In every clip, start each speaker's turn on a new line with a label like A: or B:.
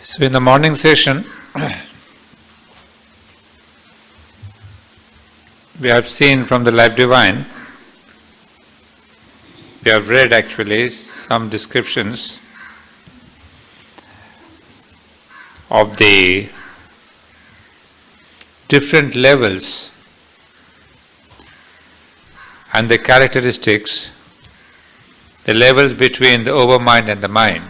A: So in the morning session, we have seen from the Life Divine, we have read actually some descriptions of the different levels and the characteristics, the levels between the overmind and the mind.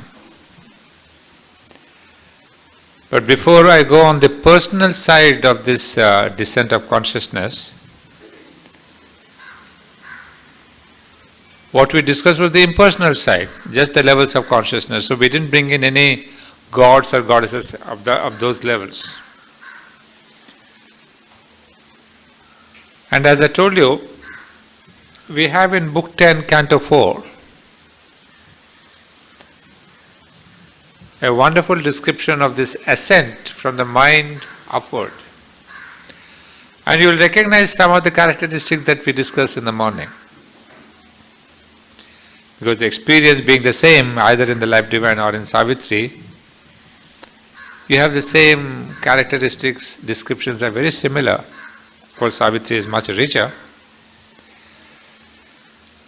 A: But before I go on the personal side of this descent of consciousness, what we discussed was the impersonal side, just the levels of consciousness. So we didn't bring in any gods or goddesses of those levels. And as I told you, we have in Book 10, Canto 4, a wonderful description of this ascent from the mind upward. And you will recognize some of the characteristics that we discussed in the morning. Because the experience being the same, either in the Life Divine or in Savitri, you have the same characteristics, descriptions are very similar. Of course, Savitri is much richer.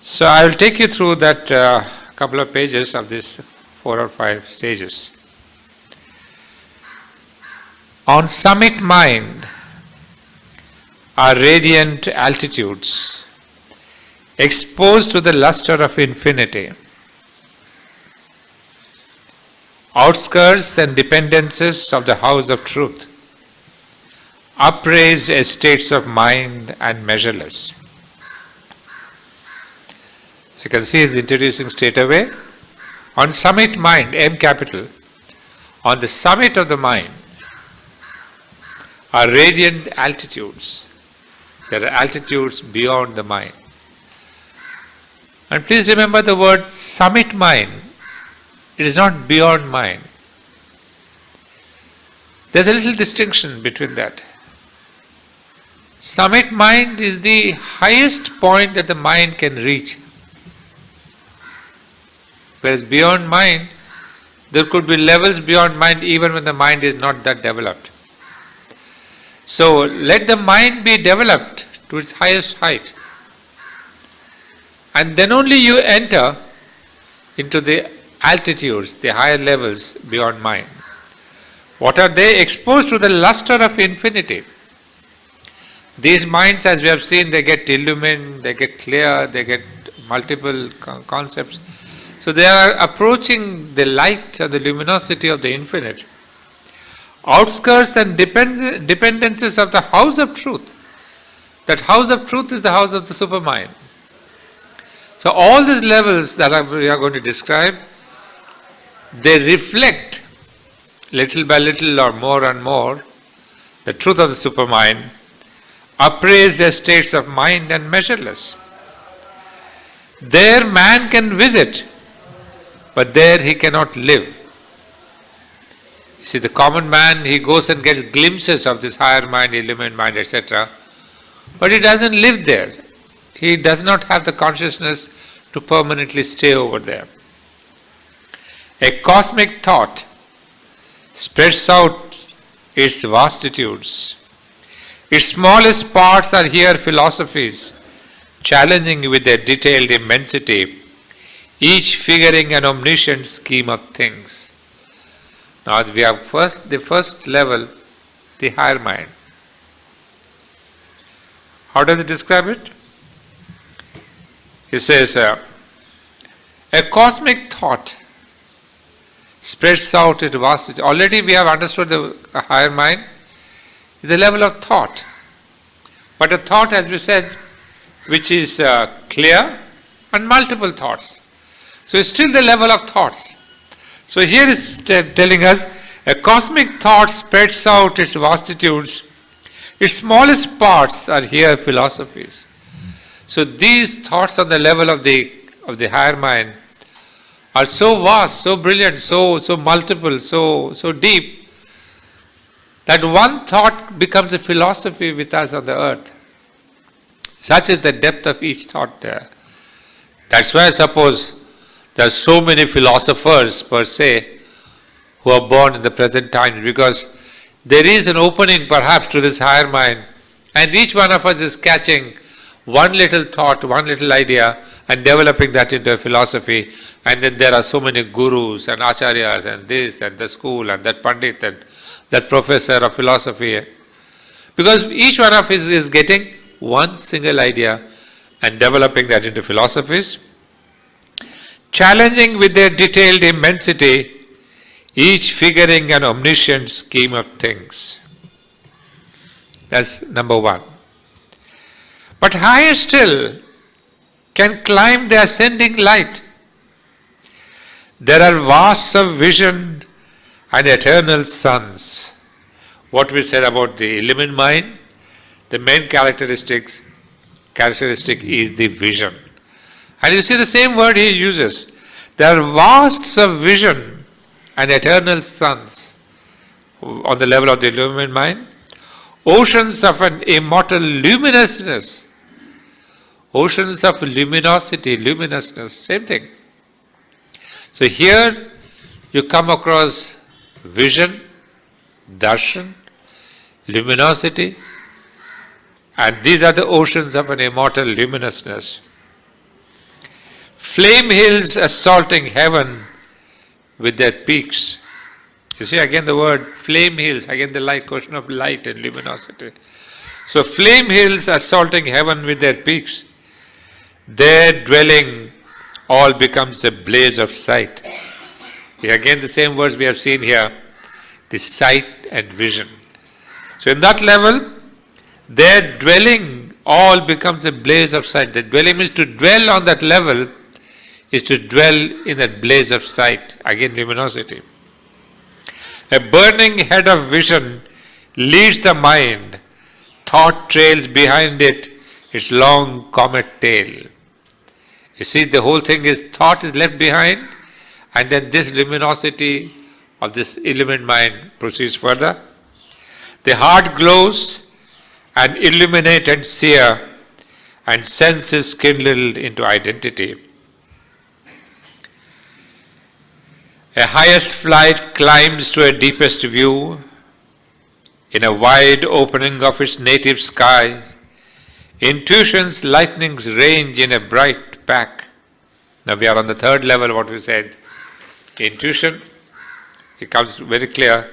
A: So I will take you through that couple of pages of this 4 or 5 stages. On summit mind are radiant altitudes, exposed to the luster of infinity. Outskirts and dependencies of the house of truth, upraised estates of mind and measureless. So you can see he's introducing straight away. On summit mind, M capital, on the summit of the mind are radiant altitudes. There are altitudes beyond the mind. And please remember the word summit mind. It is not beyond mind. There's a little distinction between that. Summit mind is the highest point that the mind can reach. Whereas beyond mind, there could be levels beyond mind even when the mind is not that developed. So let the mind be developed to its highest height. And then only you enter into the altitudes, the higher levels beyond mind. What are they? Exposed to the luster of infinity. These minds, as we have seen, they get illumined, they get clear, they get multiple concepts. So they are approaching the light or the luminosity of the infinite. Outskirts and dependencies of the house of truth. That house of truth is the house of the supermind. So all these levels that we are going to describe, they reflect little by little or more and more the truth of the supermind, upraised estates of mind and measureless. There man can visit, but there he cannot live. You see, the common man, he goes and gets glimpses of this higher mind, illumined mind, etc. But he doesn't live there. He does not have the consciousness to permanently stay over there. A cosmic thought spreads out its vastitudes. Its smallest parts are here philosophies, challenging with their detailed immensity, each figuring an omniscient scheme of things. Now we have the first level, the higher mind. How does it describe it? It says, a cosmic thought spreads out its vast. Already we have understood the higher mind is the level of thought. But a thought, as we said, which is clear and multiple thoughts. So it's still the level of thoughts. So here is telling us a cosmic thought spreads out its vastitudes. Its smallest parts are here philosophies. So these thoughts on the level of the higher mind are so vast, so brilliant, so multiple, so deep, that one thought becomes a philosophy with us on the earth. Such is the depth of each thought there. That's why I suppose there are so many philosophers per se who are born in the present time, because there is an opening perhaps to this higher mind, and each one of us is catching one little thought, one little idea, and developing that into a philosophy. And then there are so many gurus and acharyas and this and the school and that pandit and that professor of philosophy. Because each one of us is getting one single idea and developing that into philosophies, challenging with their detailed immensity, each figuring an omniscient scheme of things. That's number one. But higher still can climb the ascending light. There are vasts of vision and eternal suns. What we said about the illumined mind, the main characteristic is the vision. And you see the same word he uses. There are vasts of vision and eternal suns on the level of the illumined mind. Oceans of an immortal luminousness. Oceans of luminosity, luminousness, same thing. So here you come across vision, darshan, luminosity, and these are the oceans of an immortal luminousness. Flame hills assaulting heaven with their peaks. You see again the word flame hills, again the light, question of light and luminosity. So flame hills assaulting heaven with their peaks. Their dwelling all becomes a blaze of sight. Again the same words we have seen here, the sight and vision. So in that level, their dwelling all becomes a blaze of sight. The dwelling means to dwell on that level is to dwell in that blaze of sight, again luminosity. A burning head of vision leads the mind, thought trails behind it its long comet tail. You see, the whole thing is thought is left behind, and then this luminosity of this illumined mind proceeds further. The heart glows and illuminated seer, and sense is kindled into identity. A highest flight climbs to a deepest view in a wide opening of its native sky. Intuition's lightnings range in a bright pack. Now we are on the third level, what we said. Intuition, it comes very clear.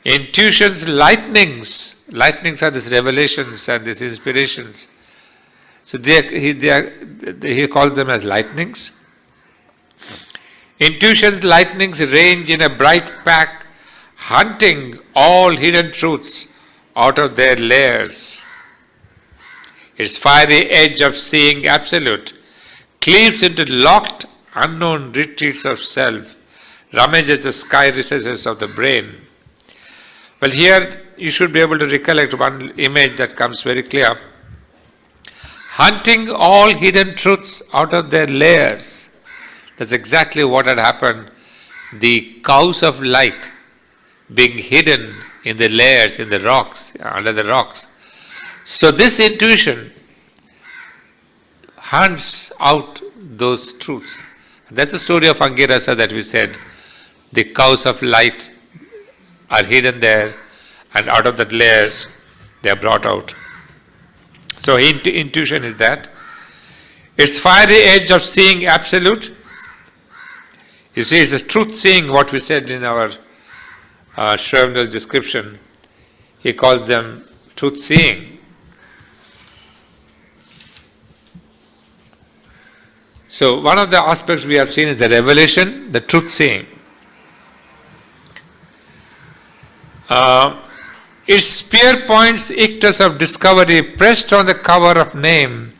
A: Intuition's lightnings are these revelations and these inspirations. So he calls them as lightnings. Intuition's lightnings range in a bright pack, hunting all hidden truths out of their layers. Its fiery edge of seeing absolute cleaves into locked, unknown retreats of self, rummages the sky recesses of the brain. Well, here you should be able to recollect one image that comes very clear. Hunting all hidden truths out of their layers. That's exactly what had happened. The cows of light being hidden in the layers, in the rocks, under the rocks. So this intuition hunts out those truths. That's the story of Angirasa that we said. The cows of light are hidden there, and out of that layers they are brought out. So intuition is that. Its fiery edge of seeing absolute. You see, it's a truth seeing, what we said in our Shravan's description. He calls them truth seeing. So one of the aspects we have seen is the revelation, the truth seeing. Its spear points ictus of discovery pressed on the cover of name,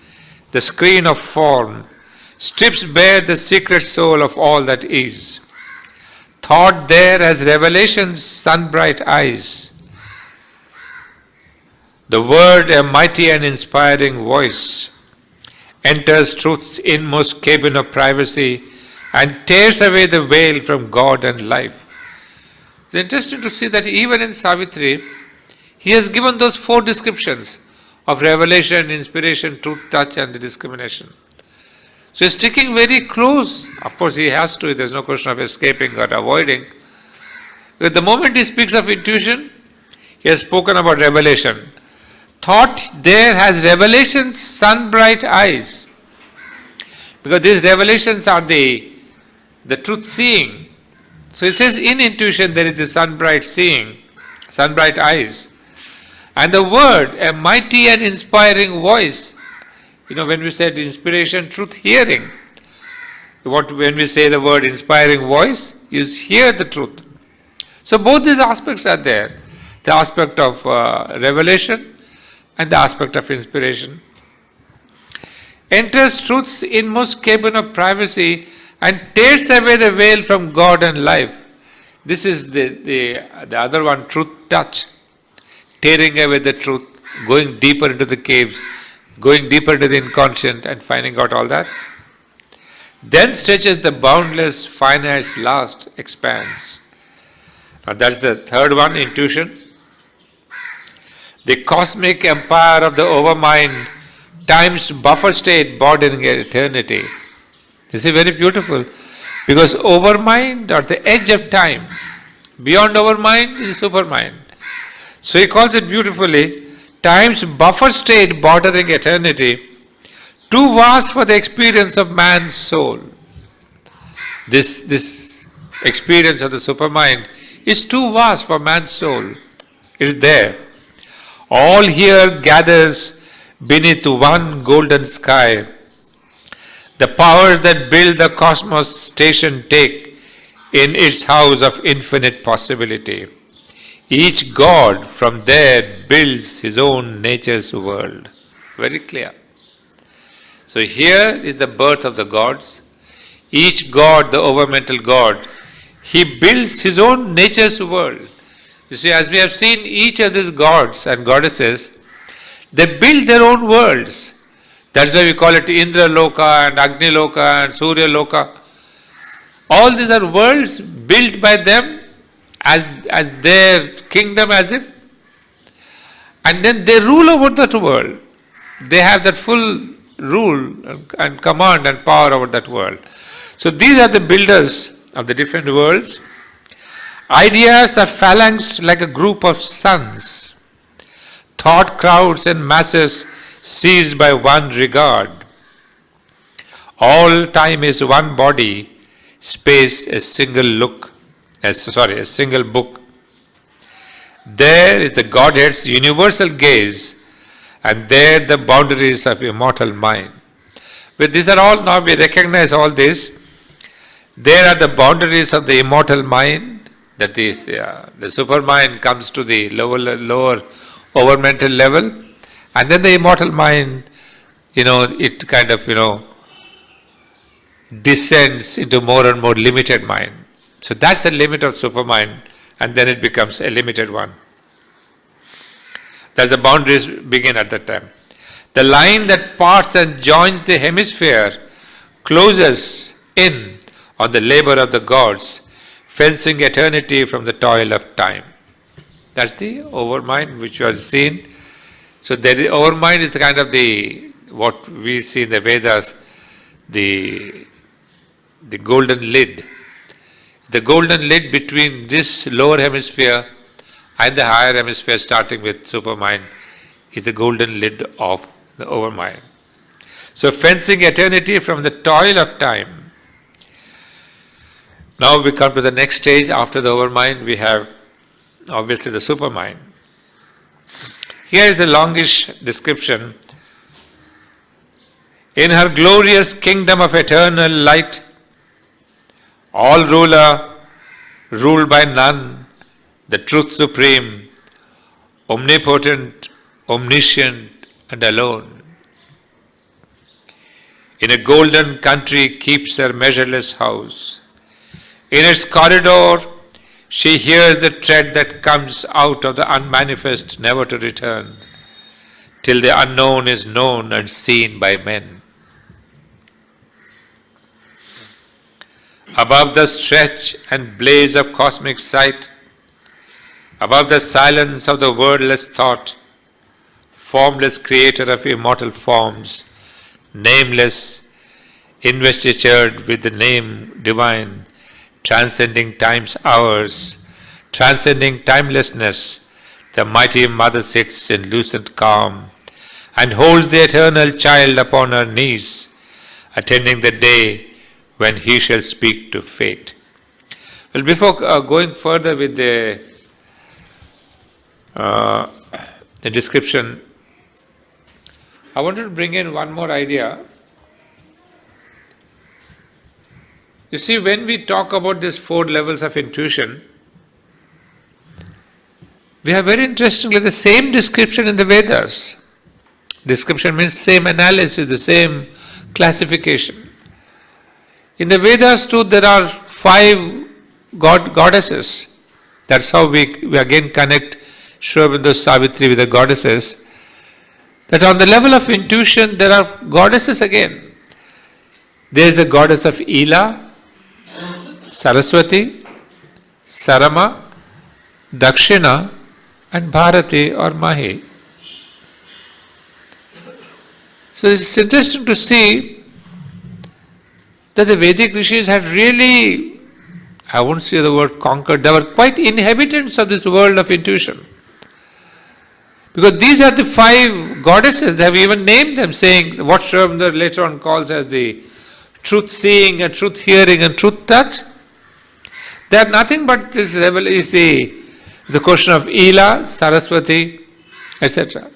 A: the screen of form, strips bare the secret soul of all that is. Thought there as revelation's sun-bright eyes. The word, a mighty and inspiring voice, enters truth's inmost cabin of privacy and tears away the veil from God and life. It's interesting to see that even in Savitri, he has given those 4 descriptions of revelation, inspiration, truth, touch, and the discrimination. So he's sticking very close. Of course, he has to. There's no question of escaping or avoiding. Because the moment he speaks of intuition, he has spoken about revelation. Thought there has revelation's sun-bright eyes. Because these revelations are the truth seeing. So it says in intuition there is the sun-bright seeing, sun-bright eyes. And the word, a mighty and inspiring voice. When we said inspiration, truth hearing. When we say the word inspiring voice, you hear the truth. So both these aspects are there. The aspect of revelation and the aspect of inspiration. Enters truth's inmost cabin of privacy and tears away the veil from God and life. This is the other one, truth touch. Tearing away the truth, going deeper into the caves, going deeper into the inconscient and finding out all that. Then stretches the boundless, finite, last expanse. Now that's the third one, intuition. The cosmic empire of the overmind, time's buffer state bordering eternity. This is very beautiful, because overmind or the edge of time, beyond overmind is supermind. So he calls it beautifully, time's buffer state bordering eternity, too vast for the experience of man's soul. This experience of the supermind is too vast for man's soul. It is there. All here gathers beneath one golden sky. The powers that build the cosmos station take in its house of infinite possibility. Each god from there builds his own nature's world. Very clear. So here is the birth of the gods. Each god, the overmental god, he builds his own nature's world. You see, as we have seen each of these gods and goddesses, they build their own worlds. That's why we call it Indra Loka and Agni Loka and Surya Loka. All these are worlds built by them as their kingdom, as if. And then they rule over that world. They have that full rule and command and power over that world. So these are the builders of the different worlds. Ideas are phalanxed like a group of suns. Thought crowds and masses seized by one regard. All time is one body, space a single book. There is the Godhead's universal gaze, and there the boundaries of immortal mind. But these are all, now we recognize all this. There are the boundaries of the immortal mind, that is, the supermind comes to the lower overmental level, and then the immortal mind, it kind of, descends into more and more limited mind. So that's the limit of supermind, and then it becomes a limited one. That's the boundaries begin at that time. The line that parts and joins the hemisphere closes in on the labor of the gods, fencing eternity from the toil of time. That's the overmind which you have seen. So the overmind is the kind of what we see in the Vedas, the golden lid. The golden lid between this lower hemisphere and the higher hemisphere, starting with supermind, is the golden lid of the overmind. So fencing eternity from the toil of time. Now we come to the next stage. After the overmind, we have obviously the supermind. Here is a longish description. In her glorious kingdom of eternal light, all ruler, ruled by none, the truth supreme, omnipotent, omniscient, and alone. In a golden country keeps her measureless house. In its corridor, she hears the tread that comes out of the unmanifest, never to return, till the unknown is known and seen by men. Above the stretch and blaze of cosmic sight, above the silence of the wordless thought, formless creator of immortal forms, nameless, investitured with the name divine, transcending time's hours, Transcending timelessness, the mighty mother sits in lucent calm and holds the eternal child upon her knees, attending the day when he shall speak to fate. Well, before going further with the description, I wanted to bring in one more idea. You see, when we talk about these 4 levels of intuition, we have very interestingly the same description in the Vedas. Description means same analysis, the same classification. In the Vedas too, there are 5 goddesses. That's how we again connect Aurobindo Savitri with the goddesses. That on the level of intuition, there are goddesses again. There is the goddess of Ila, Saraswati, Sarama, Dakshina, and Bharati or Mahi. So it's interesting to see that the Vedic rishis had really, I won't say the word conquered, they were quite inhabitants of this world of intuition. Because these are the 5 goddesses, they have even named them, saying what Aurobindo later on calls as the truth seeing and truth hearing and truth touch. They are nothing but this level is the question of Ila, Saraswati, etc.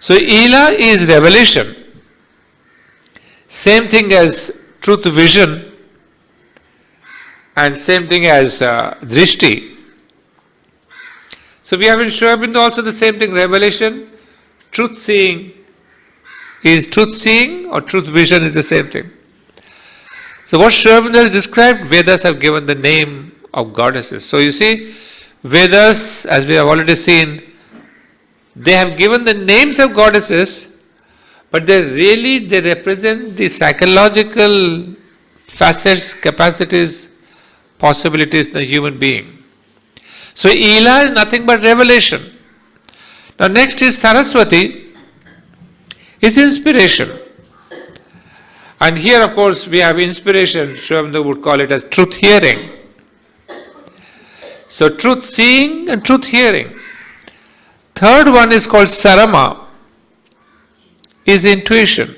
A: So Ila is revelation. Same thing as truth vision and same thing as drishti. So we have in Aurobindo also the same thing, revelation, truth seeing. Is truth seeing or truth vision is the same thing. So what Aurobindo has described, Vedas have given the name of goddesses. So you see, Vedas, as we have already seen, they have given the names of goddesses, but they represent the psychological facets, capacities, possibilities in the human being. So Ila is nothing but revelation. Now next is Saraswati, is inspiration. And here of course we have inspiration, Aurobindo would call it as truth hearing. So truth seeing and truth hearing. Third one is called Sarama, is intuition.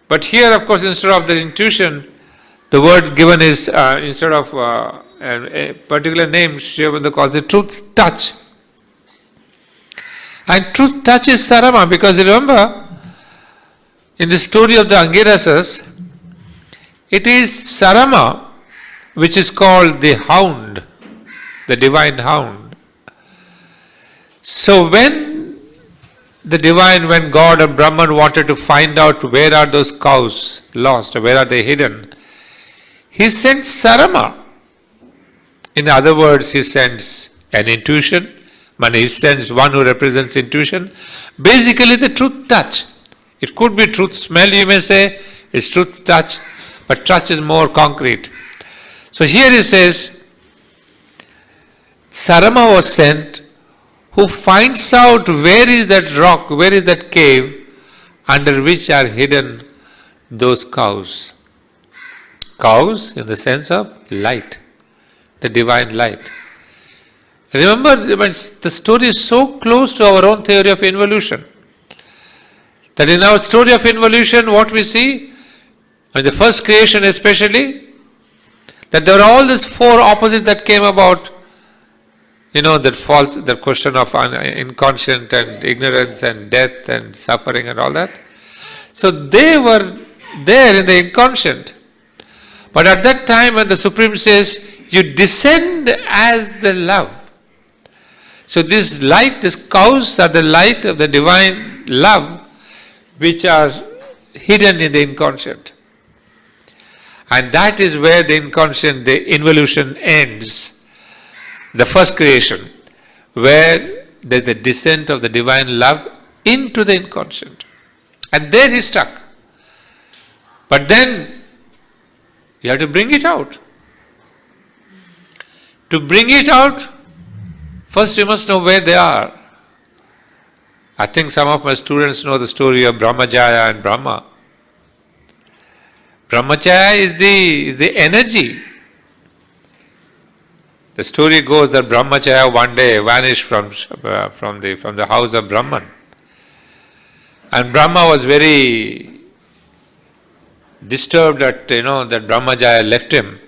A: But here of course instead of the intuition, the word given is, instead of a particular name, Aurobindo calls it truth touch. And truth touch is Sarama, because remember, in the story of the Angirasas, it is Sarama which is called the hound, the divine hound. So when God or Brahman wanted to find out where are those cows lost, or where are they hidden, he sent Sarama. In other words, he sends an intuition, he sends one who represents intuition, basically the truth touch. It could be truth smell, you may say, it's truth touch, but touch is more concrete. So here he says, Sarama was sent, who finds out where is that rock, where is that cave, under which are hidden those cows. Cows in the sense of light, the divine light. Remember, the story is so close to our own theory of involution, that in our story of involution, what we see, in the first creation especially, that there are all these 4 opposites that came about, that question of inconscient and ignorance and death and suffering and all that. So they were there in the inconscient. But at that time when the Supreme says, you descend as the love. So this light, these cows are the light of the divine love, which are hidden in the inconscient. And that is where the inconscient, the involution ends. The first creation, where there is a descent of the divine love into the inconscient. And there he stuck. But then you have to bring it out. To bring it out, first you must know where they are. I think some of my students know the story of Brahmajaya and Brahma. Brahmajaya is the energy. The story goes that Brahmacharya one day vanished from the house of Brahman. And Brahma was very disturbed that Brahmacharya left him.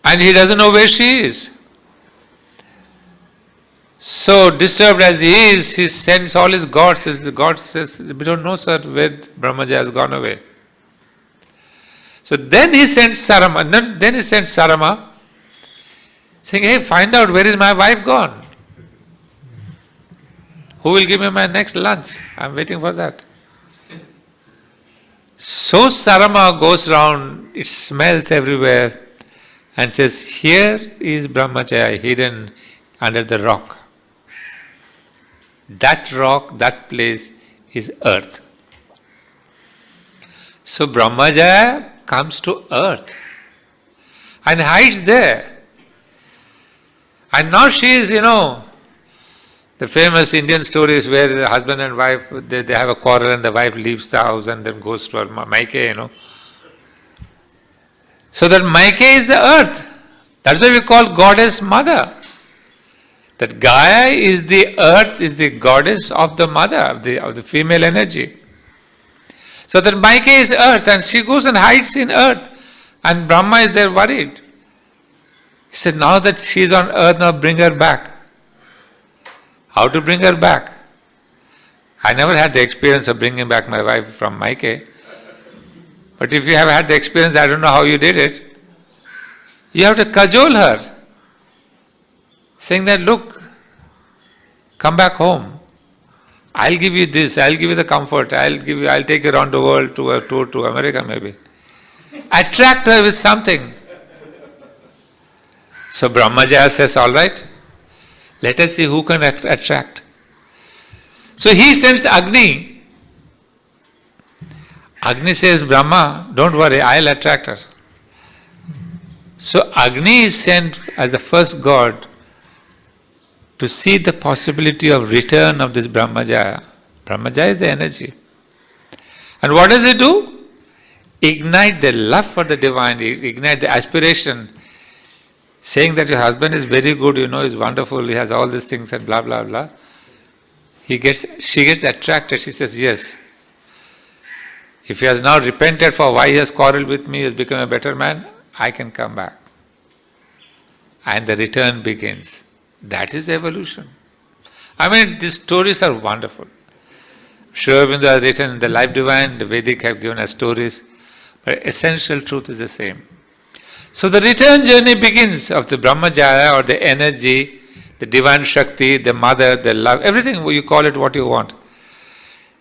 A: And he doesn't know where she is. So disturbed as he is, he sends all his gods. The god says, we don't know, sir, where Brahmacharya has gone away. So then he sends Sarama, saying, hey, find out where is my wife gone. Who will give me my next lunch? I'm waiting for that. So Sarama goes round, it smells everywhere, and says, here is Brahmacharya hidden under the rock. That rock, that place is earth. So Brahmacharya comes to earth and hides there. And now she is, the famous Indian stories where the husband and wife, they have a quarrel and the wife leaves the house and then goes to her Maike, So that Maike is the earth. That's why we call goddess mother. That Gaia is the earth, is the goddess of the mother, of the female energy. So that Maike is earth and she goes and hides in earth. And Brahma is there worried. He said, now that she is on earth, now bring her back. How to bring her back? I never had the experience of bringing back my wife from Maike. But if you have had the experience, I don't know how you did it. You have to cajole her, saying that, look, come back home. I'll give you this, I'll give you the comfort, I'll take you around the world to a tour to America maybe. Attract her with something. So Brahmacharya says, all right, let us see who can attract. So he sends Agni. Agni says, Brahma, don't worry, I'll attract her. So Agni is sent as the first god to see the possibility of return of this Brahmacharya. Brahmacharya is the energy. And what does it do? Ignite the love for the divine, ignite the aspiration, saying that your husband is very good, he's wonderful, he has all these things and blah, blah, blah. She gets attracted, she says, yes. If he has now repented for why he has quarreled with me, he has become a better man, I can come back. And the return begins. That is evolution. I mean, these stories are wonderful. Aurobindo has written the Life Divine, the Vedic have given us stories, but essential truth is the same. So the return journey begins of the Brahmacharya or the energy, the divine Shakti, the mother, the love, everything, you call it what you want.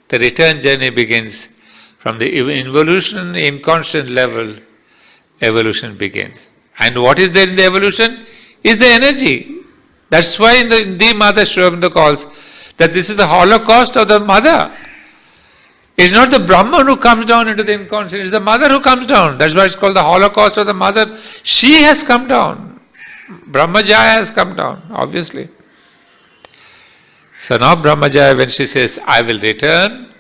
A: The return journey begins from the involution, inconscient level, evolution begins. And what is there in the evolution? Is the energy. That's why in the mother Aurobindo calls that this is the holocaust of the mother. It's not the Brahman who comes down into the inconscient, it's the mother who comes down. That's why it's called the holocaust of the mother. She has come down. Brahmacharya has come down, obviously. So now Brahmacharya, when she says, I will return,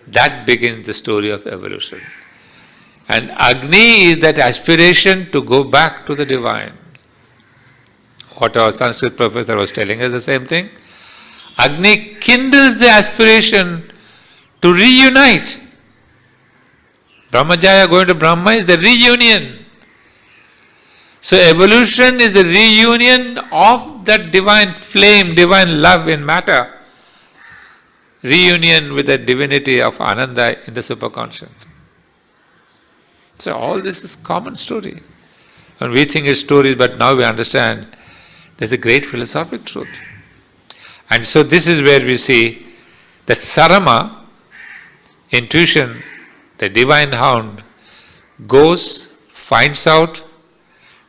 A: that begins the story of evolution. And Agni is that aspiration to go back to the divine. What our Sanskrit professor was telling us, the same thing. Agni kindles the aspiration to reunite. Brahmacharya going to Brahma is the reunion. So evolution is the reunion of that divine flame, divine love in matter. Reunion with the divinity of Ananda in the superconscious. So all this is common story. And we think it's stories, but now we understand there's a great philosophic truth. And so this is where we see that Sarama, intuition, the divine hound, goes, finds out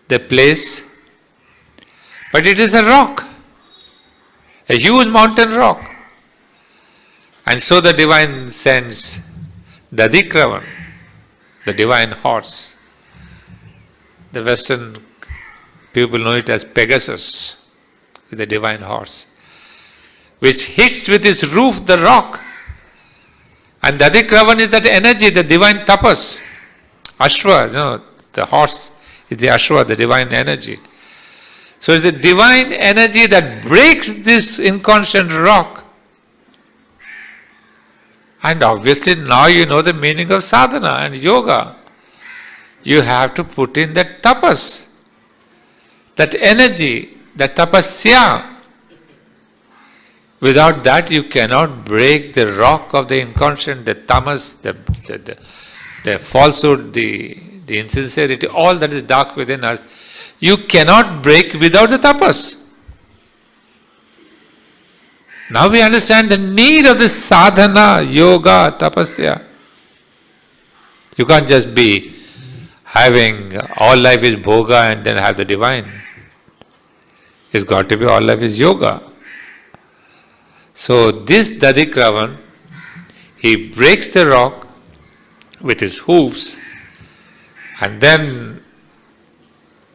A: the place, but it is a rock, a huge mountain rock. And so the divine sends Dadikravan, the divine horse. The Western people know it as Pegasus, the divine horse, which hits with its roof the rock. And Dadikravan is that energy, the divine tapas. Ashwa, the horse, It's the Ashwa, the divine energy. So it's the divine energy that breaks this inconscient rock. And obviously now you know the meaning of sadhana and yoga. You have to put in that tapas, that energy, that tapasya. Without that you cannot break the rock of the inconscient, the tamas, the falsehood, the insincerity, all that is dark within us. You cannot break without the tapas. Now we understand the need of this sadhana, yoga, tapasya. You can't just be having all life is bhoga and then have the divine. It's got to be all life is yoga. So this Dadikravan, he breaks the rock with his hoofs, and then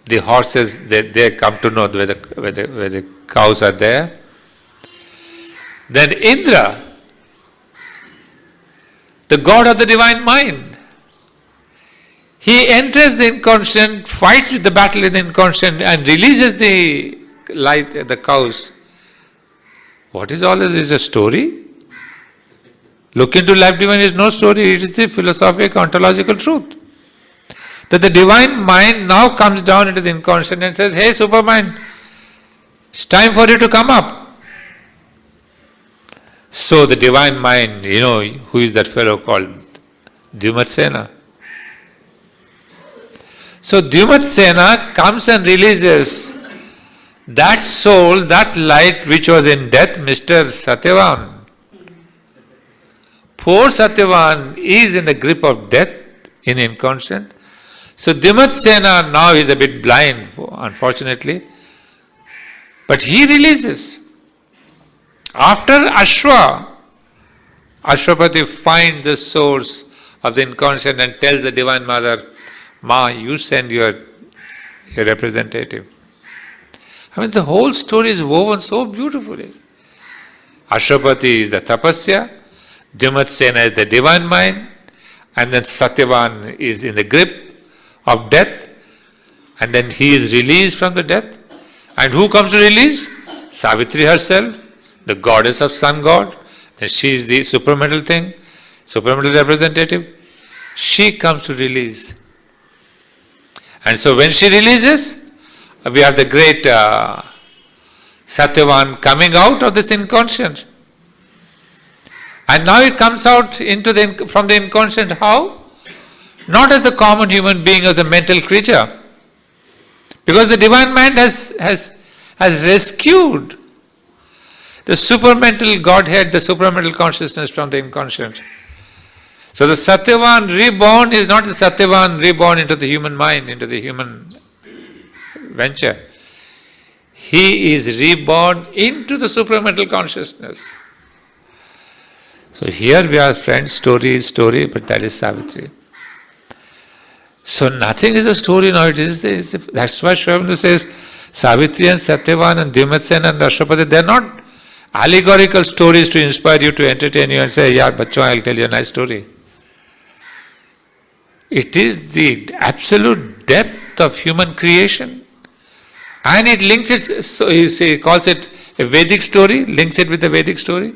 A: the horses, they come to know where the cows are there. Then Indra, the god of the divine mind, he enters the inconscient, fights with the battle in the inconscient and releases the light, the cows. What is all this? Is a story? Look into life divine is no story, it is the philosophic ontological truth. That the divine mind now comes down into the inconscient and says, hey supermind, it's time for you to come up. So the divine mind, you know, who is that fellow called Dyumatsena? So Dyumatsena comes and releases that soul, that light which was in death, Mr. Satyavan. Poor Satyavan is in the grip of death in inconscient. So Dyumatsena now is a bit blind, unfortunately, but he releases. After Ashwapati finds the source of the inconscient and tells the Divine Mother, Ma, you send your representative. I mean, the whole story is woven so beautifully. Ashwapati is the tapasya, Dyumatsena is the divine mind, and then Satyavan is in the grip of death, and then he is released from the death. And who comes to release? Savitri herself, the goddess of sun god. Then she is the supramental thing, supramental representative. She comes to release. And so when she releases, we have the great Satyavan coming out of this inconscient. And now he comes out from the inconscient. How? Not as the common human being or the mental creature. Because the divine mind has rescued the supramental Godhead, the supramental consciousness from the inconscient. So the Satyavan reborn is not the Satyavan reborn into the human mind, into the human venture. He is reborn into the supramental consciousness. So here we are, friends, story is story, but that is Savitri. So nothing is a story now, that's why Sri Aurobindo says Savitri and Satyavan and Dyumatsena and Ashwapati, they are not allegorical stories to inspire you, to entertain you and say, yeah, bachcho, I'll tell you a nice story. It is the absolute depth of human creation. And it links it, so he calls it a Vedic story, links it with the Vedic story.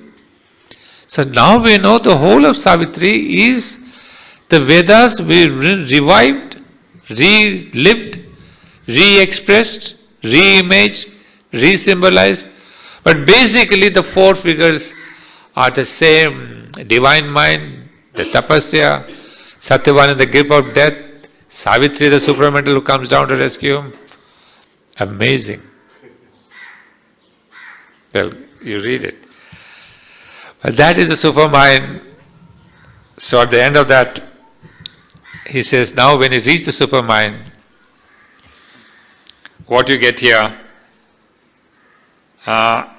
A: So now we know the whole of Savitri is the Vedas we revived, relived, re-expressed, re-imaged, re-symbolized. But basically the four figures are the same: divine mind, the tapasya, Satyavan in the grip of death, Savitri the supramental who comes down to rescue him. Amazing. Well, you read it. But that is the supermind. So at the end of that, he says, now when you reach the supermind, what you get here, above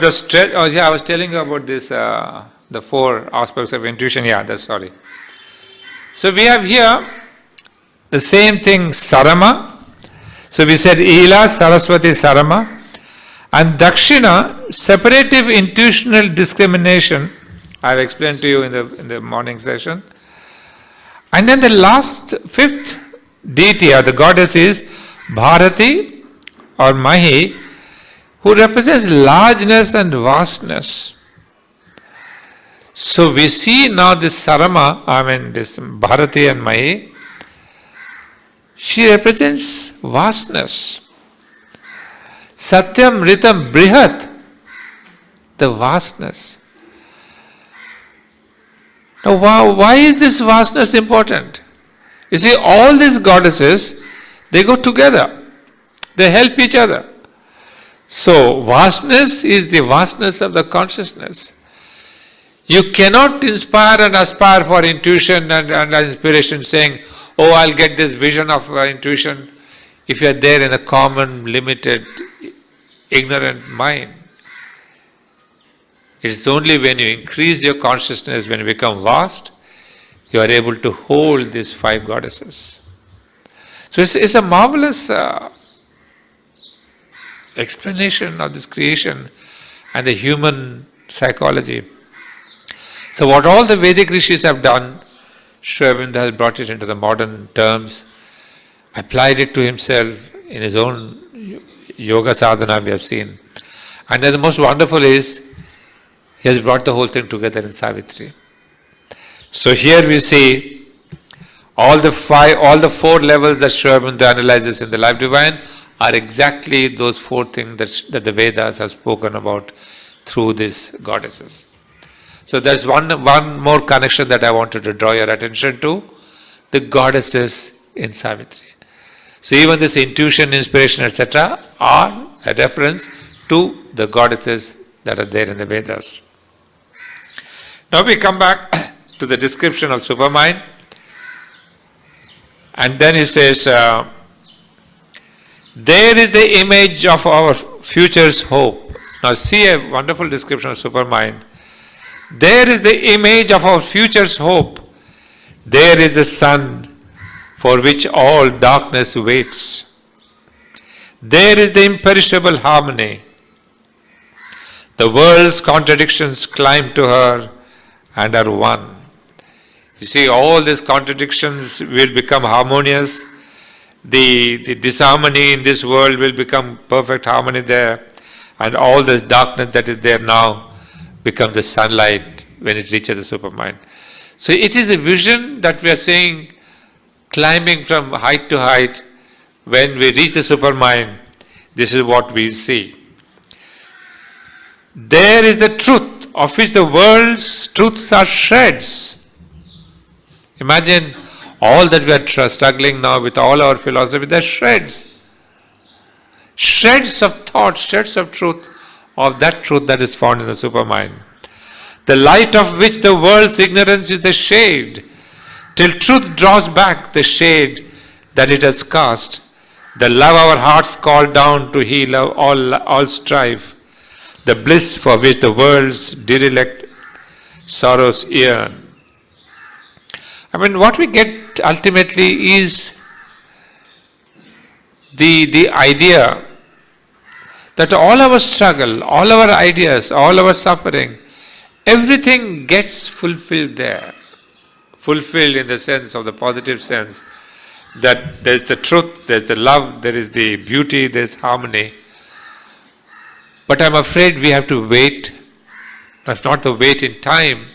A: the stretch, oh yeah, I was telling you about this, the four aspects of intuition, yeah, that's sorry. So we have here the same thing, Sarama. So we said Ila, Saraswati, Sarama. And Dakshina, separative intuitional discrimination, I have explained to you in the morning session. And then the last, fifth deity or the goddess is Bharati or Mahi, who represents largeness and vastness. So we see now this Sarama, this Bharati and Mahi, she represents vastness. Satyam Ritam Brihat, the vastness. Now why is this vastness important? You see, all these goddesses, they go together. They help each other. So vastness is the vastness of the consciousness. You cannot inspire and aspire for intuition and inspiration saying, oh, I'll get this vision of intuition, if you are there in a common, limited, ignorant mind. It's only when you increase your consciousness, when you become vast, you are able to hold these five goddesses. So it's a marvelous explanation of this creation and the human psychology. So what all the Vedic rishis have done, Sri Aurobindo has brought it into the modern terms, applied it to himself in his own yoga sadhana we have seen. And then the most wonderful is, he has brought the whole thing together in Savitri. So here we see all the four levels that Sri Aurobindo analyzes in the Life Divine are exactly those four things that the Vedas have spoken about through these goddesses. So there's one more connection that I wanted to draw your attention to, the goddesses in Savitri. So even this intuition, inspiration, etc. are a reference to the goddesses that are there in the Vedas. Now we come back to the description of Supermind, and then he says, there is the image of our future's hope. Now see a wonderful description of Supermind. There is the image of our future's hope. There is the sun for which all darkness waits. There is the imperishable harmony. The world's contradictions climb to her and are one. You see, all these contradictions will become harmonious. The disharmony in this world will become perfect harmony there. And all this darkness that is there now becomes the sunlight when it reaches the Supermind. So it is a vision that we are saying, climbing from height to height. When we reach the Supermind, this is what we see. There is the truth of which the world's truths are shreds. Imagine all that we are struggling now with all our philosophy, they're shreds. Shreds of thought, shreds of truth, of that truth that is found in the Supermind. The light of which the world's ignorance is the shade, till truth draws back the shade that it has cast. The love our hearts call down to heal all strife. The bliss for which the world's derelict sorrows yearn. What we get ultimately is the idea that all our struggle, all our ideas, all our suffering, everything gets fulfilled there. Fulfilled in the sense of the positive sense that there's the truth, there's the love, there is the beauty, there's harmony. But I'm afraid we have to wait, not the wait in time,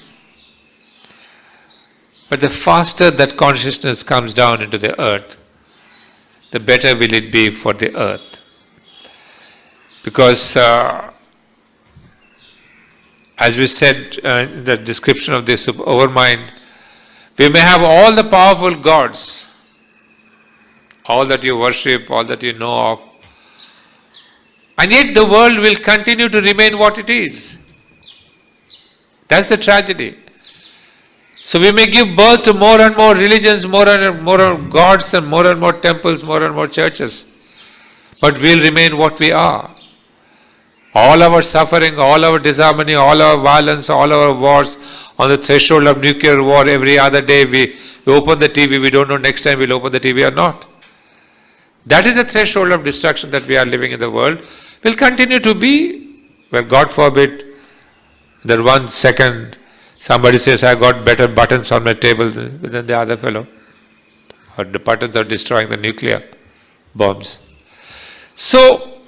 A: but the faster that consciousness comes down into the earth, the better will it be for the earth. Because as we said in the description of this overmind, we may have all the powerful gods, all that you worship, all that you know of, and yet the world will continue to remain what it is. That's the tragedy. So we may give birth to more and more religions, more and more gods, and more temples, more and more churches, but we'll remain what we are. All our suffering, all our disharmony, all our violence, all our wars, on the threshold of nuclear war, every other day we open the TV, we don't know next time we'll open the TV or not. That is the threshold of destruction that we are living in the world. Will continue to be, where God forbid, that 1 second somebody says, I got better buttons on my table than the other fellow. or the buttons of destroying the nuclear bombs. So,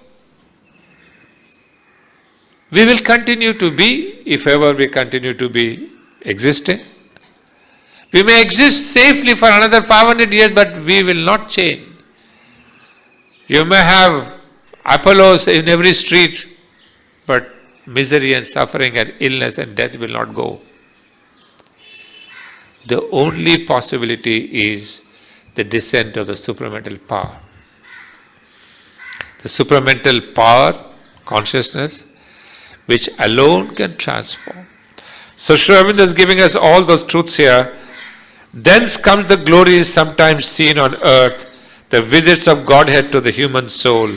A: we will continue to be, if ever we continue to be existing. We may exist safely for another 500 years, but we will not change. You may have Apollos in every street, but misery and suffering and illness and death will not go. The only possibility is the descent of the supramental power. The supramental power, consciousness, which alone can transform. So Sri Aurobindo is giving us all those truths here. Thence comes the glories sometimes seen on earth, the visits of Godhead to the human soul,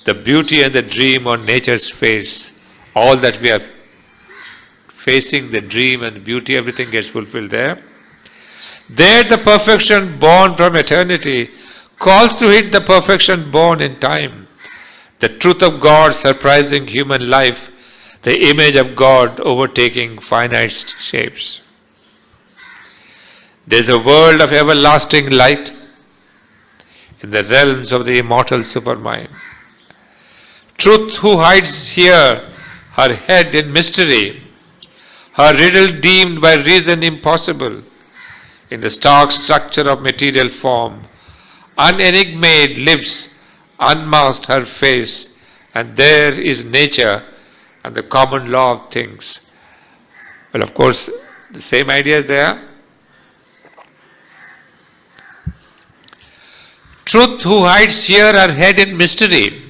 A: the beauty and the dream on nature's face. All that we are facing, the dream and the beauty, everything gets fulfilled there. There the perfection born from eternity calls to it the perfection born in time. The truth of God surprising human life, the image of God overtaking finite shapes. There is a world of everlasting light in the realms of the immortal supermind. Truth who hides here her head in mystery, her riddle deemed by reason impossible, in the stark structure of material form, unenigmaed lives, unmasked her face, and there is nature and the common law of things. Well, of course, the same idea is there. Truth who hides here her head in mystery.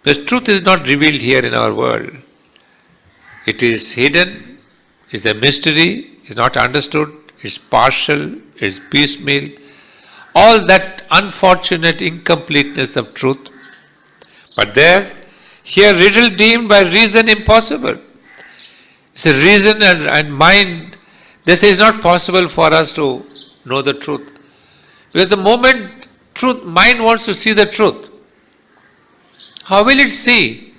A: Because truth is not revealed here in our world. It is hidden, it's a mystery, it's not understood, it's partial, it's piecemeal. All that unfortunate incompleteness of truth. But there, here riddle deemed by reason impossible. It's a reason and mind. They say it's not possible for us to know the truth. Because the moment mind wants to see the truth, how will it see?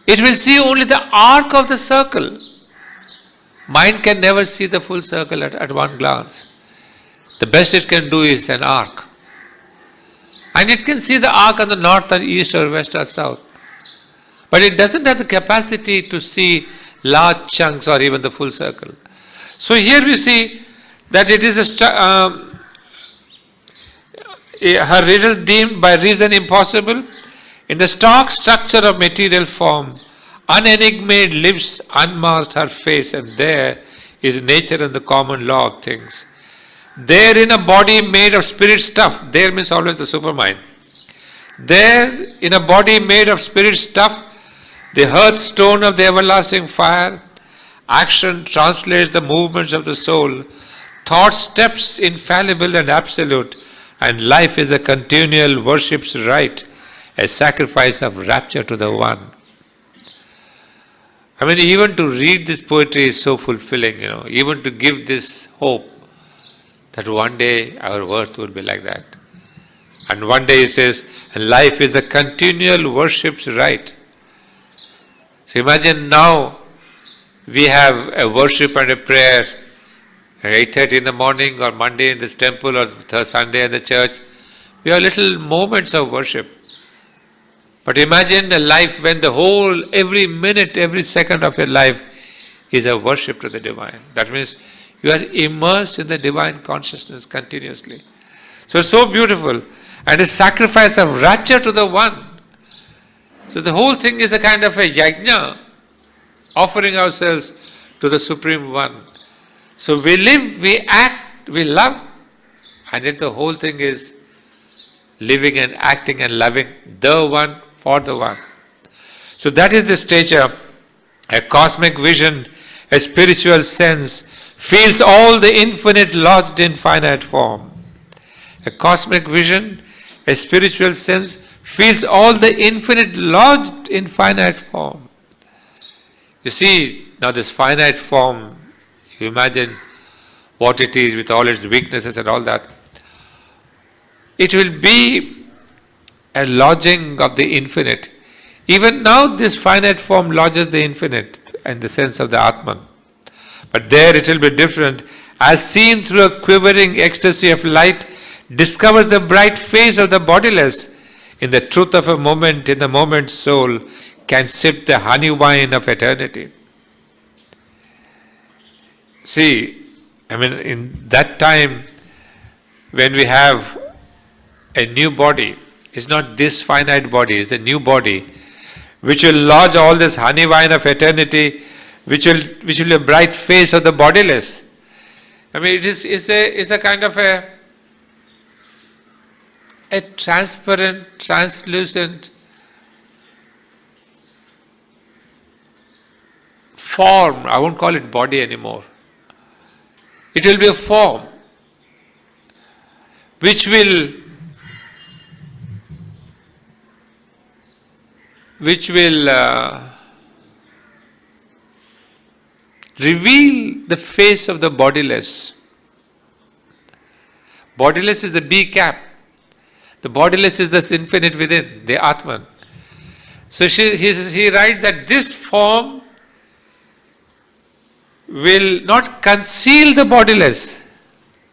A: It will see only the arc of the circle. Mind can never see the full circle at one glance. The best it can do is an arc. And it can see the arc on the north or east or west or south. But it doesn't have the capacity to see large chunks or even the full circle. So here we see that it is her riddle deemed by reason impossible, in the stark structure of material form, unenigmated lives, unmasked her face, and there is nature and the common law of things. There in a body made of spirit stuff, there means always the supermind. There in a body made of spirit stuff, the hearthstone of the everlasting fire, action translates the movements of the soul, thought steps infallible and absolute, and life is a continual worship's rite, a sacrifice of rapture to the One. I mean, even to read this poetry is so fulfilling, even to give this hope that one day our worth will be like that. And one day he says, life is a continual worship's rite. So imagine now we have a worship and a prayer at 8:30 in the morning or Monday in this temple or Sunday in the church. We have little moments of worship. But imagine a life when the whole, every minute, every second of your life is a worship to the divine. That means you are immersed in the divine consciousness continuously. So it's so beautiful. And a sacrifice of rapture to the One. So the whole thing is a kind of a yajna, offering ourselves to the Supreme One. So we live, we act, we love, and yet the whole thing is living and acting and loving the One for the One. So that is the stature. A cosmic vision, a spiritual sense, feels all the infinite lodged in finite form. A cosmic vision, a spiritual sense, feels all the infinite lodged in finite form. You see, now this finite form, you imagine what it is with all its weaknesses and all that. It will be a lodging of the infinite. Even now this finite form lodges the infinite in the sense of the Atman. But there it will be different, as seen through a quivering ecstasy of light, discovers the bright face of the bodiless. In the truth of a moment, in the moment, soul can sip the honey wine of eternity. See, in that time when we have a new body, it's not this finite body, it's a new body, which will lodge all this honey wine of eternity, which will be a bright face of the bodiless. It's a kind of a transparent, translucent form. I won't call it body anymore. It will be a form which will reveal the face of the bodiless. Bodiless is the B cap. The bodiless is the infinite within, the Atman. So he writes that this form will not conceal the bodiless.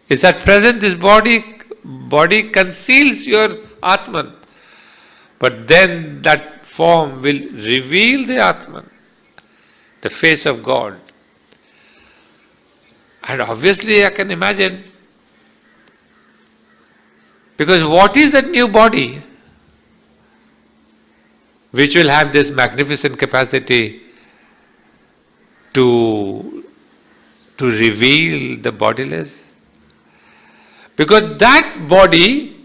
A: It's at present this body conceals your Atman. But then that form will reveal the Atman, the face of God. And obviously I can imagine, because what is that new body which will have this magnificent capacity to reveal the bodiless? Because that body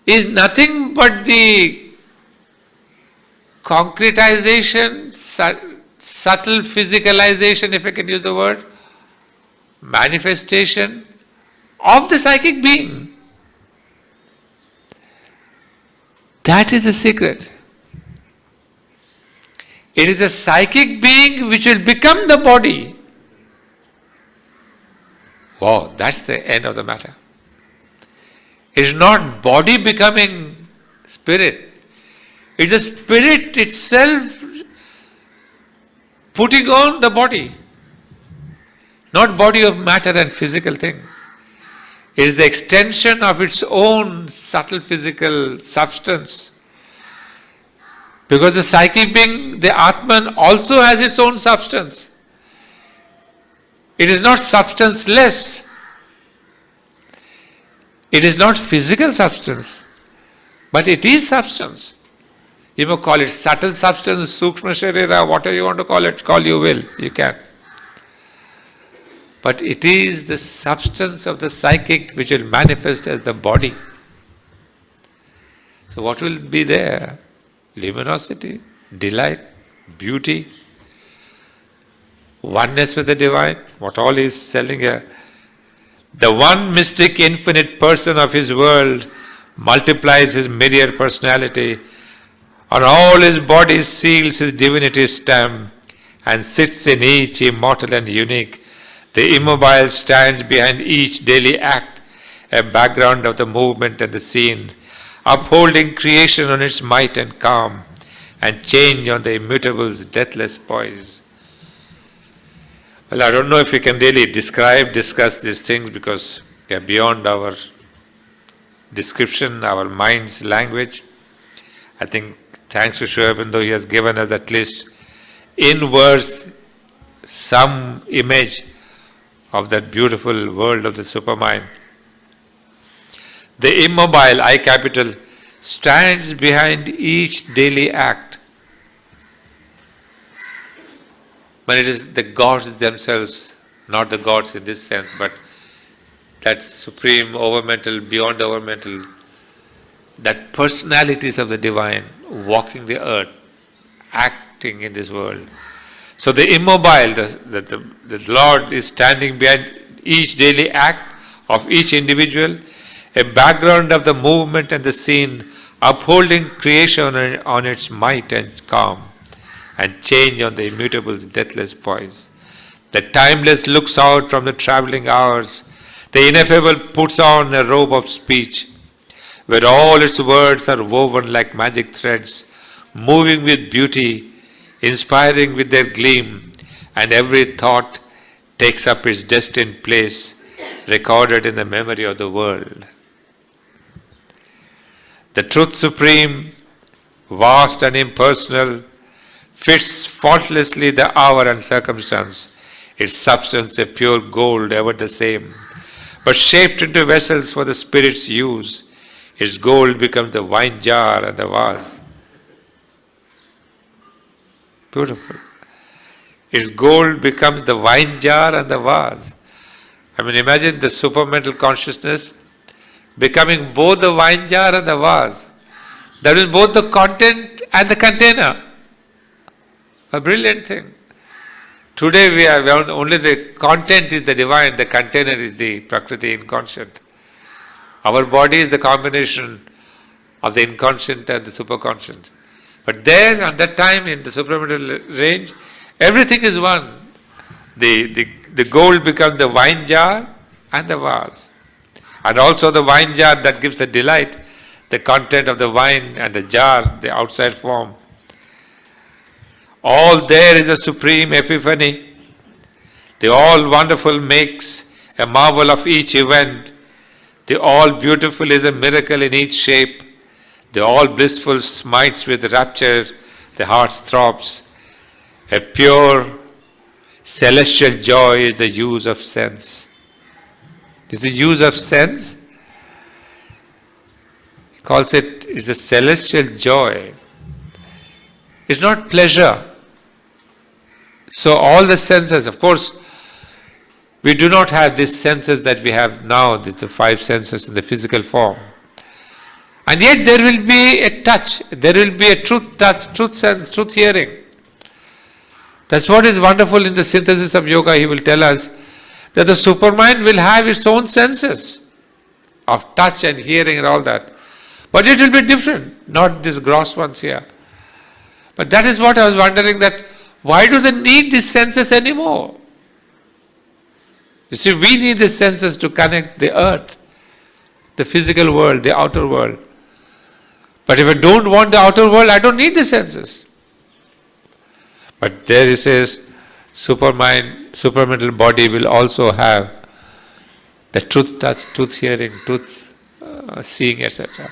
A: is nothing but the concretization, subtle physicalization, if I can use the word, manifestation of the psychic being. That is the secret. It is a psychic being which will become the body. Wow, that's the end of the matter. It is not body becoming spirit. It's the spirit itself putting on the body. Not body of matter and physical thing. It is the extension of its own subtle physical substance. Because the psychic being, the Atman, also has its own substance. It is not substanceless. It is not physical substance, but it is substance. You may call it subtle substance, sukshma sharira, whatever you want to call you will, you can. But it is the substance of the psychic which will manifest as the body. So what will be there? Luminosity, delight, beauty, oneness with the divine, what all he is telling here. The one mystic infinite person of his world multiplies his myriad personality. On all his body seals his divinity stamp and sits in each immortal and unique. The immobile stands behind each daily act, a background of the movement and the scene, upholding creation on its might and calm, and change on the immutable's deathless poise. Well, I don't know if we can really discuss these things because they are beyond our description, our mind's language. I think thanks to Aurobindo, he has given us at least in verse some image of that beautiful world of the supermind. The immobile, I capital, stands behind each daily act. But it is the gods themselves, not the gods in this sense, but that supreme overmental, beyond the overmental, that personalities of the divine walking the earth, acting in this world. So the immobile, the Lord is standing behind each daily act of each individual, a background of the movement and the scene, upholding creation on its might and calm, and change on the immutable's deathless poise. The timeless looks out from the travelling hours, the ineffable puts on a robe of speech, where all its words are woven like magic threads, moving with beauty, inspiring with their gleam, and every thought takes up its destined place, recorded in the memory of the world. The truth supreme, vast and impersonal, fits faultlessly the hour and circumstance, its substance a pure gold ever the same, but shaped into vessels for the Spirit's use, its gold becomes the wine jar and the vase. Beautiful. Its gold becomes the wine jar and the vase. I mean, imagine the supramental consciousness becoming both the wine jar and the vase. That is both the content and the container. A brilliant thing. Today we have only the content is the divine, the container is the Prakriti inconscient. Our body is the combination of the inconscient and the superconscient. But there, at that time, in the supramental range, everything is one. The gold becomes the wine jar and the vase. And also the wine jar that gives the delight, the content of the wine, and the jar, the outside form. All there is a supreme epiphany. The all wonderful makes a marvel of each event. The all beautiful is a miracle in each shape. The all blissful smites with rapture the heart's throbs. A pure celestial joy is the use of sense. Is the use of sense? He calls it is a celestial joy. It's not pleasure. So all the senses, of course, we do not have these senses that we have now, the five senses in the physical form. And yet there will be a touch, there will be a truth touch, truth sense, truth hearing. That's what is wonderful in the synthesis of yoga. He will tell us that the supermind will have its own senses of touch and hearing and all that. But it will be different, not these gross ones here. But that is what I was wondering, that why do they need these senses anymore? You see, we need these senses to connect the earth, the physical world, the outer world. But if I don't want the outer world, I don't need the senses. But there he says, supermind, supramental body will also have the truth touch, truth hearing, truth seeing, etc.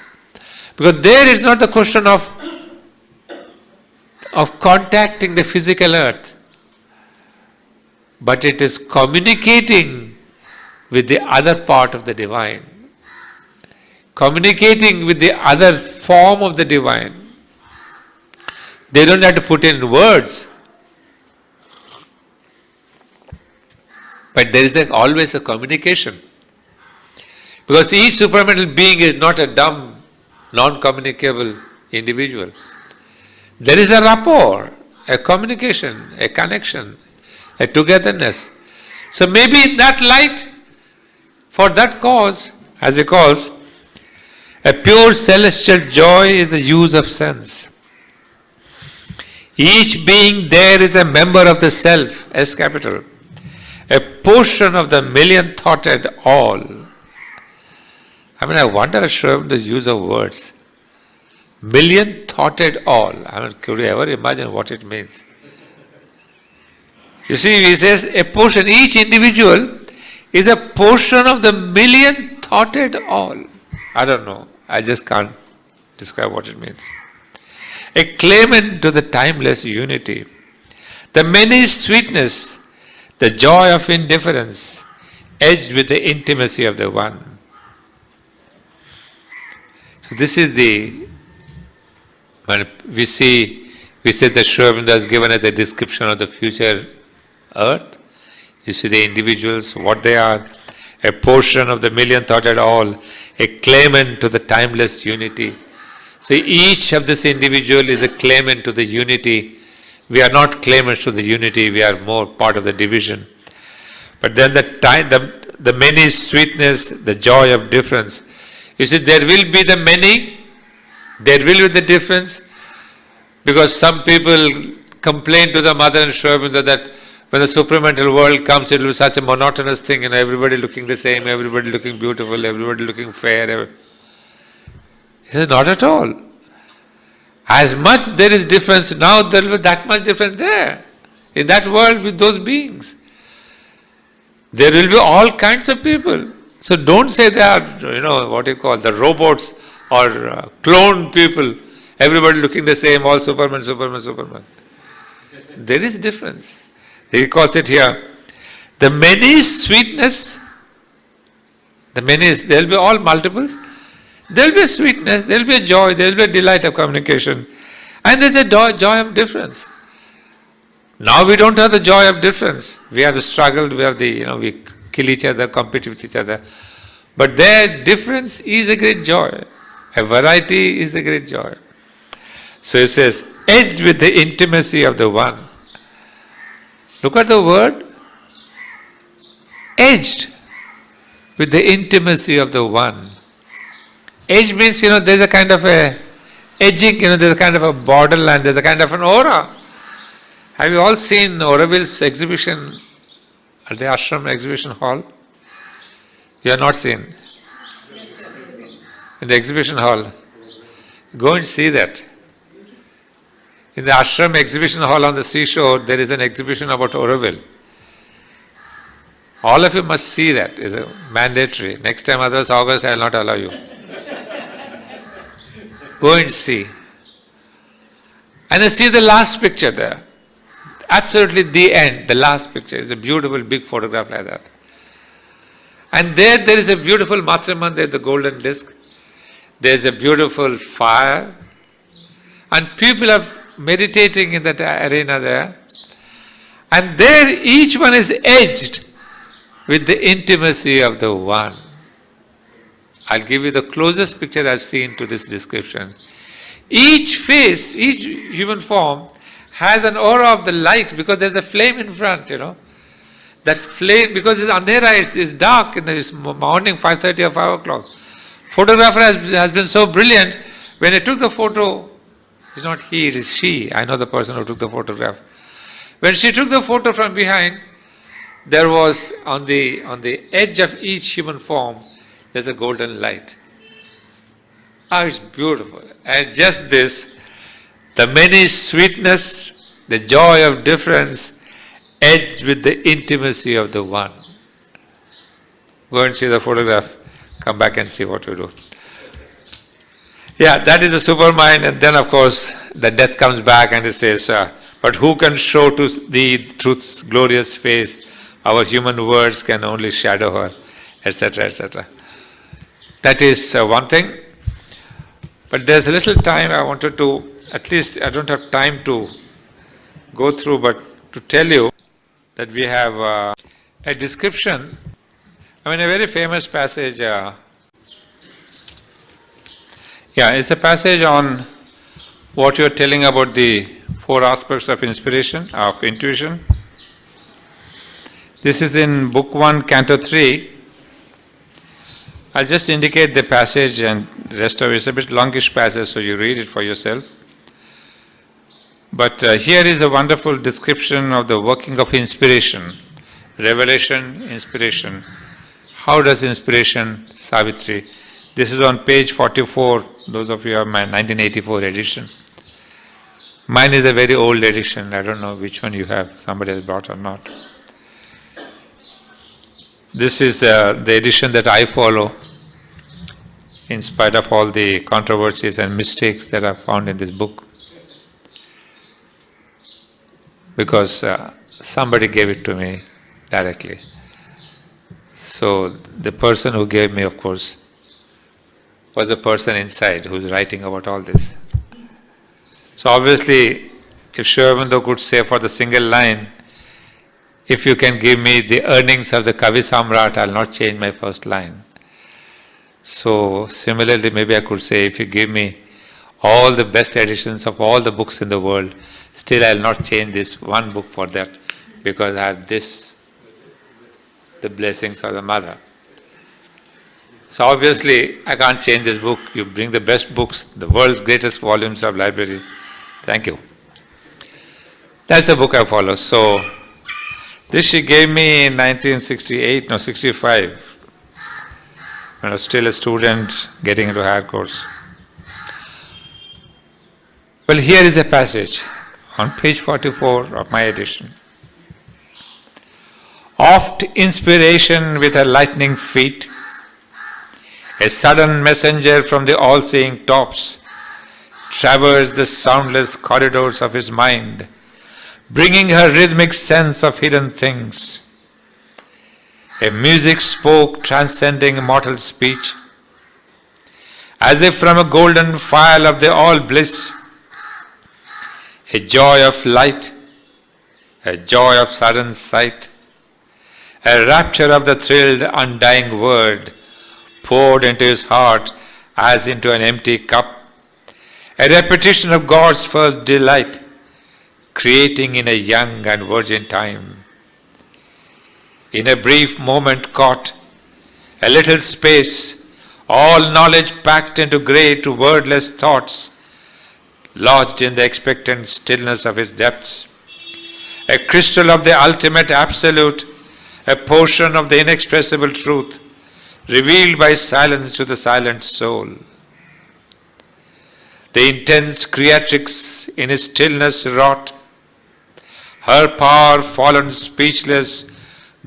A: Because there is not the question of contacting the physical earth, but it is communicating with the other part of the divine, communicating with the other form of the divine. They don't have to put in words, but there is always a communication. Because each supramental being is not a dumb, non-communicable individual. There is a rapport, a communication, a connection, a togetherness. So maybe in that light, for that cause, as he calls, a pure celestial joy is the use of sense. Each being there is a member of the self, S capital, a portion of the million-thoughted all. I mean, I wonder at the use of words. Million-thoughted all. I mean, could you ever imagine what it means? You see, he says a portion, each individual is a portion of the million-thoughted all. I don't know. I just can't describe what it means. A claimant to the timeless unity, the many sweetness, the joy of indifference, edged with the intimacy of the one. So this is the, when we say that Sri Aurobindo has given us a description of the future earth. You see the individuals, what they are, a portion of the million-thoughted all, a claimant to the timeless unity. So each of this individual is a claimant to the unity. We are not claimants to the unity, we are more part of the division. But then the many sweetness, the joy of difference. You see, there will be the many, there will be the difference, because some people complain to the mother and Sri Aurobindo that when the supramental world comes, it will be such a monotonous thing, and everybody looking the same, everybody looking beautiful, everybody looking fair. He says, not at all. As much there is difference now, there will be that much difference there, in that world with those beings. There will be all kinds of people. So don't say they are, what you call the robots or cloned people. Everybody looking the same, all Superman, Superman, Superman. There is difference. He calls it here, the many sweetness, there will be all multiples. There will be a sweetness, there will be a joy, there will be a delight of communication. And there's a joy of difference. Now we don't have the joy of difference. We have the struggle, we have the, we kill each other, compete with each other. But their difference is a great joy. A variety is a great joy. So it says, edged with the intimacy of the one. Look at the word. Edged with the intimacy of the one. Edge means, there's a kind of a edging, there's a kind of a borderline, there's a kind of an aura. Have you all seen Aurobindo's exhibition at the ashram exhibition hall? You have not seen? In the exhibition hall. Go and see that. In the ashram exhibition hall on the seashore, there is an exhibition about Aurobindo. All of you must see that. It's mandatory. Next time, otherwise August, I will not allow you. Go and see. And then see the last picture there. Absolutely the end, the last picture is a beautiful big photograph like that. And there is a beautiful Matriman, the golden disc. There's a beautiful fire. And people are meditating in that arena there. And there each one is edged with the intimacy of the one. I'll give you the closest picture I've seen to this description. Each face, each human form has an aura of the light because there's a flame in front, That flame, because it's andhera, it's dark in the morning, 5:30 or 5 o'clock. Photographer has been so brilliant. When he took the photo, it's not he, it is she. I know the person who took the photograph. When she took the photo from behind, there was on the edge of each human form, there's a golden light. Ah, it's beautiful. And just this, the many sweetness, the joy of difference, edged with the intimacy of the one. Go and see the photograph. Come back and see what we do. Yeah, that is the supermind. And then, of course, the death comes back and it says, but who can show to thee truth's glorious face? Our human words can only shadow her, etc., etc. That is one thing. But there's a little time I wanted to, at least I don't have time to go through, but to tell you that we have a description. A very famous passage. It's a passage on what you're telling about the 4 aspects of inspiration, of intuition. This is in Book 1, Canto 3. I'll just indicate the passage and the rest of it. It's a bit longish passage, so you read it for yourself. But here is a wonderful description of the working of inspiration, revelation, inspiration. How does inspiration, Savitri? This is on page 44, those of you have my 1984 edition. Mine is a very old edition, I don't know which one you have, somebody has brought or not. This is the edition that I follow, in spite of all the controversies and mistakes that are found in this book. Because somebody gave it to me directly. So the person who gave me, of course, was the person inside who's writing about all this. So obviously, if Aurobindo could say for the single line, if you can give me the earnings of the Kavi Samrat, I'll not change my first line. So similarly, maybe I could say, if you give me all the best editions of all the books in the world, still I'll not change this one book for that, because I have this, the blessings of the mother. So obviously, I can't change this book. You bring the best books, the world's greatest volumes of library. Thank you. That's the book I follow. So this she gave me in 65, when I was still a student getting into higher course. Well, here is a passage on page 44 of my edition. Oft inspiration with her lightning feet, a sudden messenger from the all-seeing tops, traversed the soundless corridors of his mind, bringing her rhythmic sense of hidden things. A music spoke transcending mortal speech, as if from a golden phial of the all bliss, a joy of light, a joy of sudden sight, a rapture of the thrilled undying word poured into his heart as into an empty cup, a repetition of God's first delight, creating in a young and virgin time. In a brief moment caught, a little space, all knowledge packed into great wordless thoughts, lodged in the expectant stillness of his depths, a crystal of the ultimate absolute, a portion of the inexpressible truth, revealed by silence to the silent soul. The intense creatrix in his stillness wrought, her power fallen speechless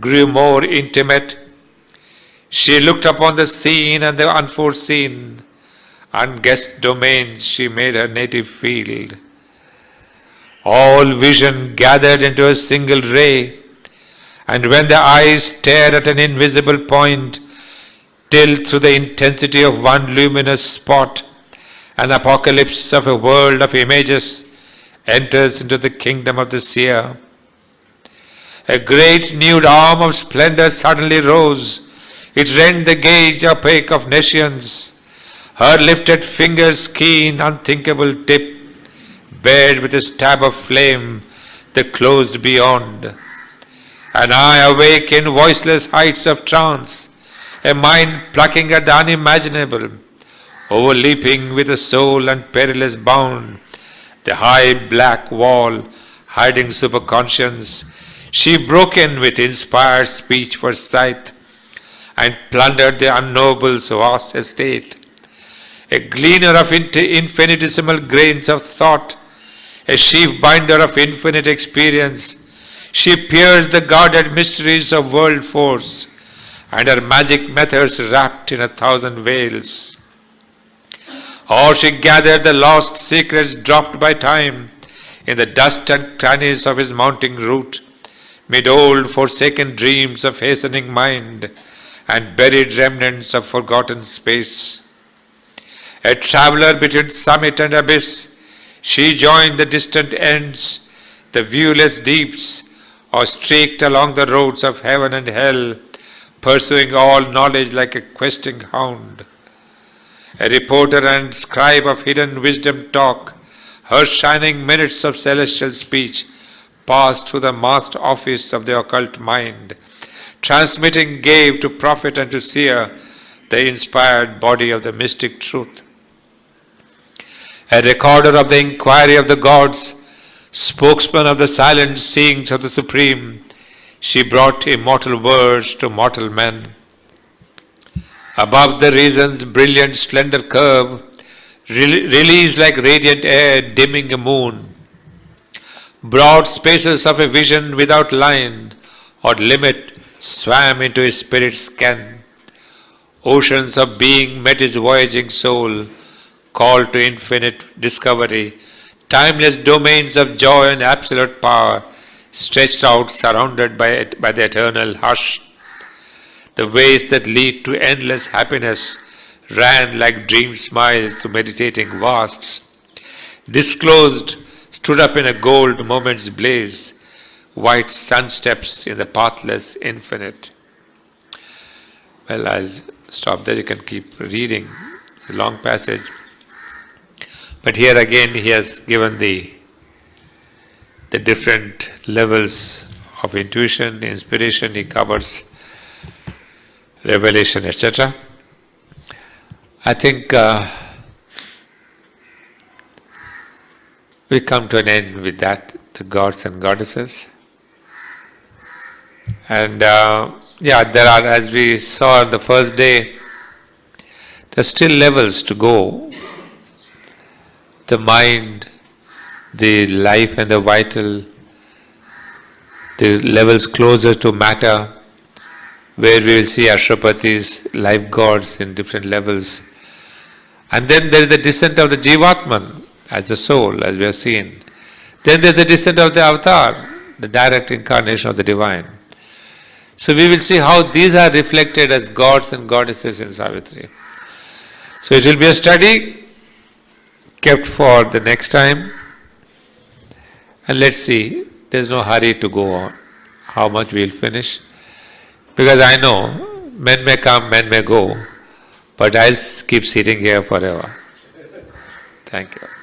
A: grew more intimate. She looked upon the seen and the unforeseen, unguessed domains she made her native field. All vision gathered into a single ray, and when the eyes stared at an invisible point, till through the intensity of one luminous spot, an apocalypse of a world of images enters into the kingdom of the seer. A great nude arm of splendor suddenly rose. It rent the gauge opaque of nations. Her lifted fingers keen, unthinkable tip, bared with a stab of flame the closed beyond. An eye awake in voiceless heights of trance, a mind plucking at the unimaginable, overleaping with a soul and perilous bound, the high black wall hiding superconscience, she broke in with inspired speech for sight, and plundered the unknowable's vast estate. A gleaner of infinitesimal grains of thought, a sheaf binder of infinite experience, she pierced the guarded mysteries of world force, and her magic methods wrapped in 1,000 veils. Or she gathered the lost secrets dropped by time in the dust and crannies of his mounting route, mid old forsaken dreams of hastening mind and buried remnants of forgotten space. A traveller between summit and abyss, she joined the distant ends, the viewless deeps, or streaked along the roads of heaven and hell, pursuing all knowledge like a questing hound. A reporter and scribe of hidden wisdom talk, her shining minutes of celestial speech passed through the masked office of the occult mind, transmitting gave to prophet and to seer the inspired body of the mystic truth. A recorder of the inquiry of the gods, spokesman of the silent seeings of the Supreme, she brought immortal words to mortal men. Above the reason's brilliant slender curve, released like radiant air dimming a moon, broad spaces of a vision without line or limit swam into his spirit's ken. Oceans of being met his voyaging soul, called to infinite discovery, timeless domains of joy and absolute power, stretched out surrounded by the eternal hush. The ways that lead to endless happiness ran like dream smiles to meditating vasts. Disclosed, stood up in a gold moment's blaze, white sun steps in the pathless infinite. Well, I'll stop there. You can keep reading. It's a long passage. But here again he has given the different levels of intuition, inspiration. He covers revelation, etc. I think we come to an end with that, the gods and goddesses. And there are, as we saw on the first day, there are still levels to go. The mind, the life and the vital, the levels closer to matter, where we will see Ashrapatis, life gods in different levels. And then there is the descent of the Jivatman as the soul, as we have seen. Then there is the descent of the avatar, the direct incarnation of the divine. So we will see how these are reflected as gods and goddesses in Savitri. So it will be a study kept for the next time. And let's see, there's no hurry to go on, how much we will finish. Because I know, men may come, men may go, but I'll keep sitting here forever. Thank you.